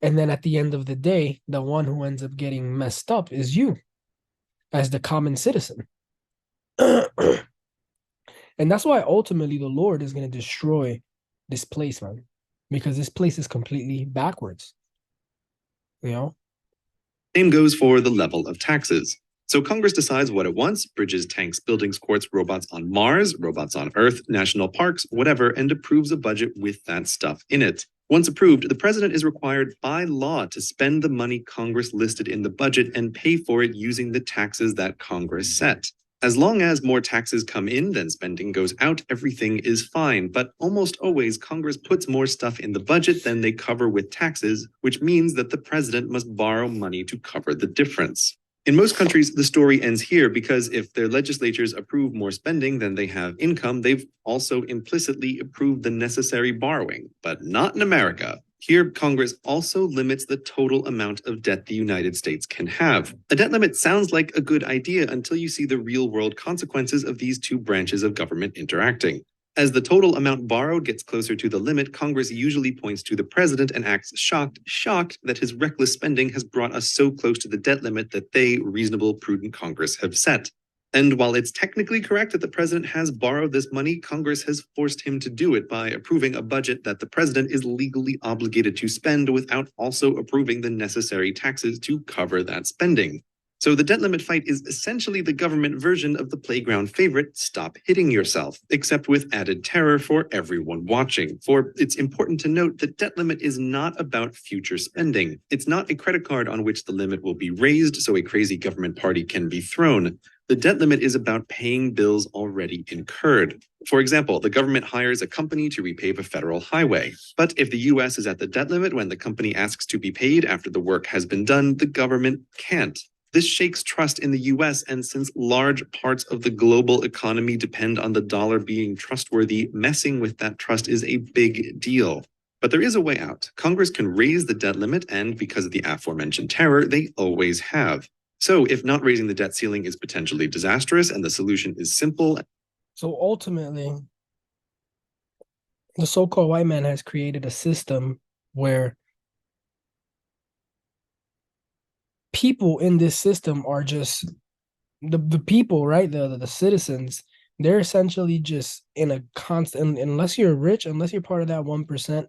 And then at the end of the day, the one who ends up getting messed up is you as the common citizen. And that's why ultimately the Lord is going to destroy this place, man, because this place is completely backwards, you know? Same goes for the level of taxes. So Congress decides what it wants: bridges, tanks, buildings, courts, robots on Mars, robots on Earth, national parks, whatever, and approves a budget with that stuff in it. Once approved, the president is required by law to spend the money Congress listed in the budget and pay for it using the taxes that Congress set. As long as more taxes come in than spending goes out, everything is fine. But almost always, Congress puts more stuff in the budget than they cover with taxes, which means that the president must borrow money to cover the difference. In most countries, the story ends here because if their legislatures approve more spending than they have income, they've also implicitly approved the necessary borrowing. But not in America. Here, Congress also limits the total amount of debt the United States can have. A debt limit sounds like a good idea until you see the real-world consequences of these two branches of government interacting. As the total amount borrowed gets closer to the limit, Congress usually points to the president and acts shocked that his reckless spending has brought us so close to the debt limit that they, reasonable, prudent Congress, have set. And while it's technically correct that the president has borrowed this money, Congress has forced him to do it by approving a budget that the president is legally obligated to spend without also approving the necessary taxes to cover that spending. So the debt limit fight is essentially the government version of the playground favorite, Stop Hitting Yourself, except with added terror for everyone watching. For it's important to note that debt limit is not about future spending. It's not a credit card on which the limit will be raised so a crazy government party can be thrown. The debt limit is about paying bills already incurred. For example, the government hires a company to repave a federal highway. But if the US is at the debt limit when the company asks to be paid after the work has been done, the government can't. This shakes trust in the US, and since large parts of the global economy depend on the dollar being trustworthy, messing with that trust is a big deal. But there is a way out. Congress can raise the debt limit, and because of the aforementioned terror, they always have. So if not raising the debt ceiling is potentially disastrous and the solution is simple. So ultimately, the so-called white man has created a system where people in this system are just the people, right? The citizens, they're essentially just in a constant, unless you're rich, unless you're part of that 1%,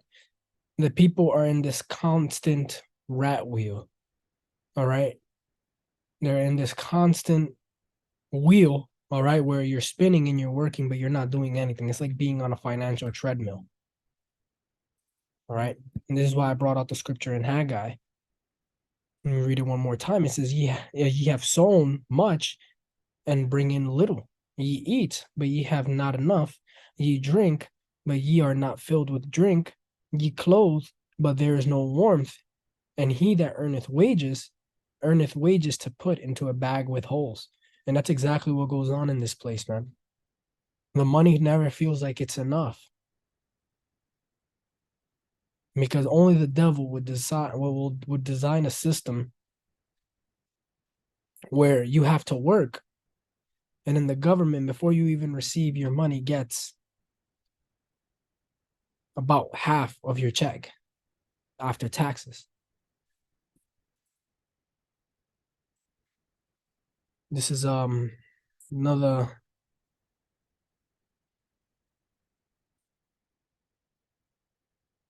the people are in this constant rat wheel. All right. They're in this constant wheel, all right, where you're spinning and you're working, but you're not doing anything. It's like being on a financial treadmill. All right. And this is why I brought out the scripture in Haggai. Let me read it one more time. It says, ye have sown much and bring in little. Ye eat, but ye have not enough. Ye drink, but ye are not filled with drink. Ye clothe, but there is no warmth. And he that earneth wages to put into a bag with holes. And that's exactly what goes on in this place, man. The money never feels like it's enough. Because only the devil would design a system where you have to work, and then the government, before you even receive your money, gets about half of your check after taxes. This is another.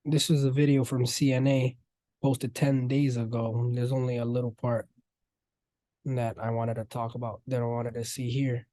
This is a video from CNA posted 10 days ago. There's only a little part that I wanted to talk about that I wanted to see here.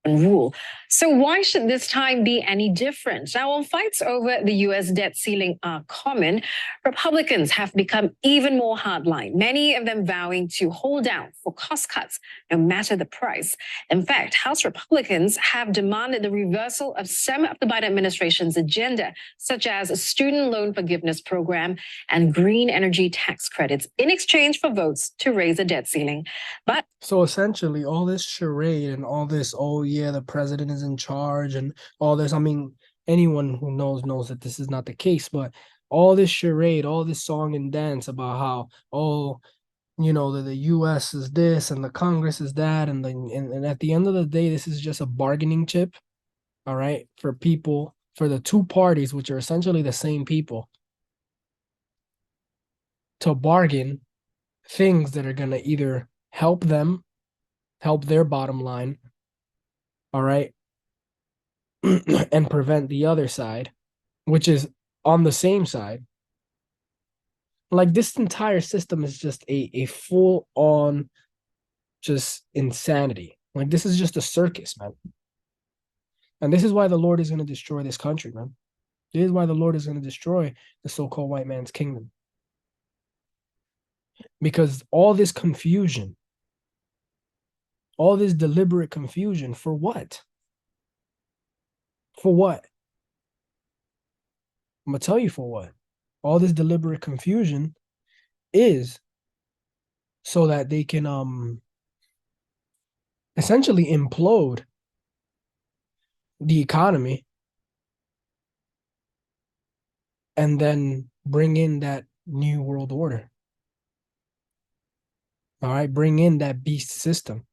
Rule. So why should this time be any different? Now, while fights over the U.S. debt ceiling are common, Republicans have become even more hardline, many of them vowing to hold out for cost cuts no matter the price. In fact, House Republicans have demanded the reversal of some of the Biden administration's agenda, such as a student loan forgiveness program and green energy tax credits, in exchange for votes to raise the debt ceiling. But so essentially, all this charade and all this, oh yeah, the president is in charge and all this. I mean, anyone who knows that this is not the case, but all this charade, all this song and dance about how, oh, you know, the US is this and the Congress is that, and at the end of the day, this is just a bargaining chip, all right, for people, for the two parties, which are essentially the same people. to bargain things that are going to either help them, help their bottom line, all right, and prevent the other side, which is on the same side. Like this entire system is just a full on just insanity. Like this is just a circus, man. And this is why the Lord is going to destroy this country, man. This is why the Lord is going to destroy the so-called white man's kingdom. Because all this confusion, all this deliberate confusion, for what? For what? I'm going to tell you for what. All this deliberate confusion is so that they can essentially implode the economy and then bring in that new world order. All right, bring in that beast system,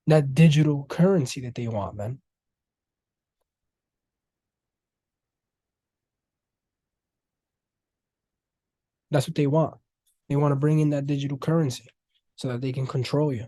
that digital currency that they want, man. That's what they want. They want to bring in that digital currency so that they can control you.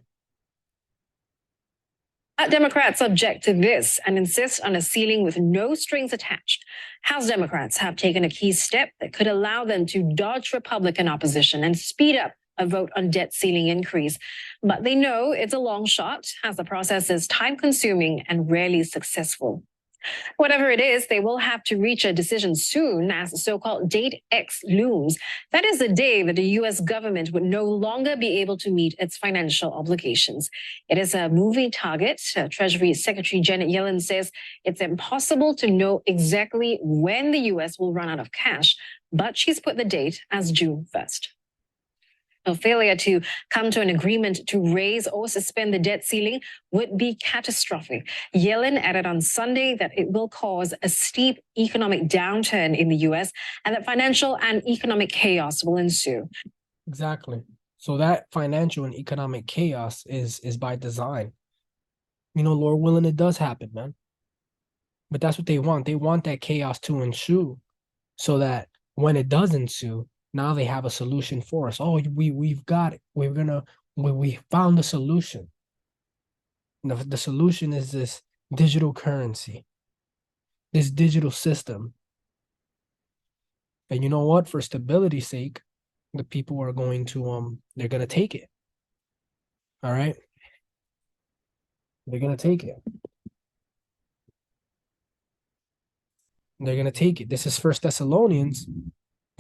Democrats object to this and insist on a ceiling with no strings attached. House Democrats have taken a key step that could allow them to dodge Republican opposition and speed up a vote on debt ceiling increase. But they know it's a long shot, as the process is time consuming and rarely successful. Whatever it is, they will have to reach a decision soon as the so-called Date X looms. That is the day that the U.S. government would no longer be able to meet its financial obligations. It is a moving target. Treasury Secretary Janet Yellen says it's impossible to know exactly when the U.S. will run out of cash, but she's put the date as June 1st. A failure to come to an agreement to raise or suspend the debt ceiling would be catastrophic. Yellen added on Sunday that it will cause a steep economic downturn in the U.S. and that financial and economic chaos will ensue. Exactly. So that financial and economic chaos is by design. You know, Lord willing, it does happen, man. But that's what they want. They want that chaos to ensue so that when it does ensue, now they have a solution for us. Oh, we've got it. We found the solution. The solution is this digital currency, this digital system. And you know what? For stability's sake, the people are going to they're gonna take it. All right. They're gonna take it. They're gonna take it. This is First Thessalonians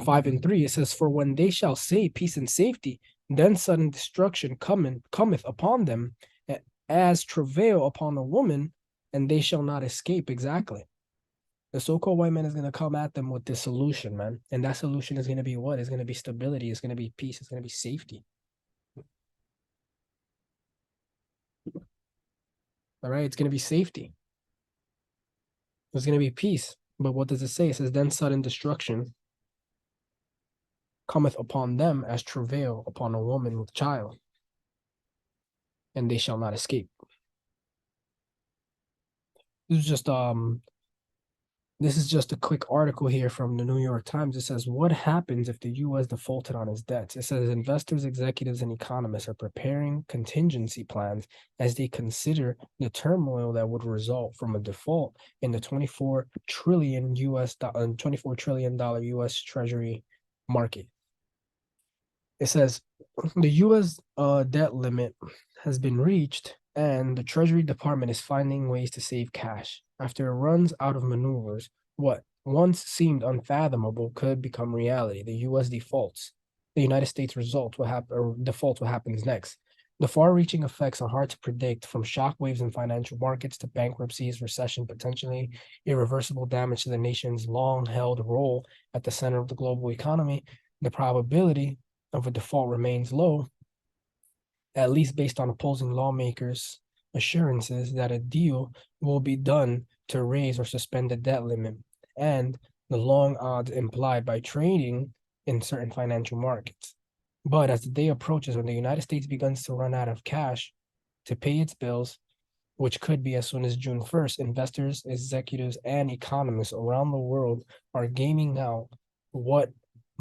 5:3. It says, "For when they shall say peace and safety, then sudden destruction cometh upon them, as travail upon a woman, and they shall not escape." Exactly. The so-called white man is gonna come at them with this solution, man, and that solution is gonna be what? It's gonna be stability. It's gonna be peace. It's gonna be safety. All right. It's gonna be safety. There's going to be peace. But what does it say? It says, then sudden destruction cometh upon them as travail upon a woman with child, and they shall not escape. This is just a quick article here from the New York Times. It says, what happens if the U.S. defaulted on its debts? It says investors, executives, and economists are preparing contingency plans as they consider the turmoil that would result from a default in the $24 trillion U.S. Treasury market. It says the U.S. Debt limit has been reached, and the Treasury Department is finding ways to save cash. After it runs out of maneuvers, what once seemed unfathomable could become reality. The U.S. defaults. The United States results what defaults what happens next. The far-reaching effects are hard to predict, from shockwaves in financial markets to bankruptcies, recession, potentially irreversible damage to the nation's long-held role at the center of the global economy. The probability of a default remains low, at least based on opposing lawmakers' assurances that a deal will be done to raise or suspend the debt limit, and the long odds implied by trading in certain financial markets. But as the day approaches when the United States begins to run out of cash to pay its bills, which could be as soon as June 1st, investors, executives, and economists around the world are gaming out what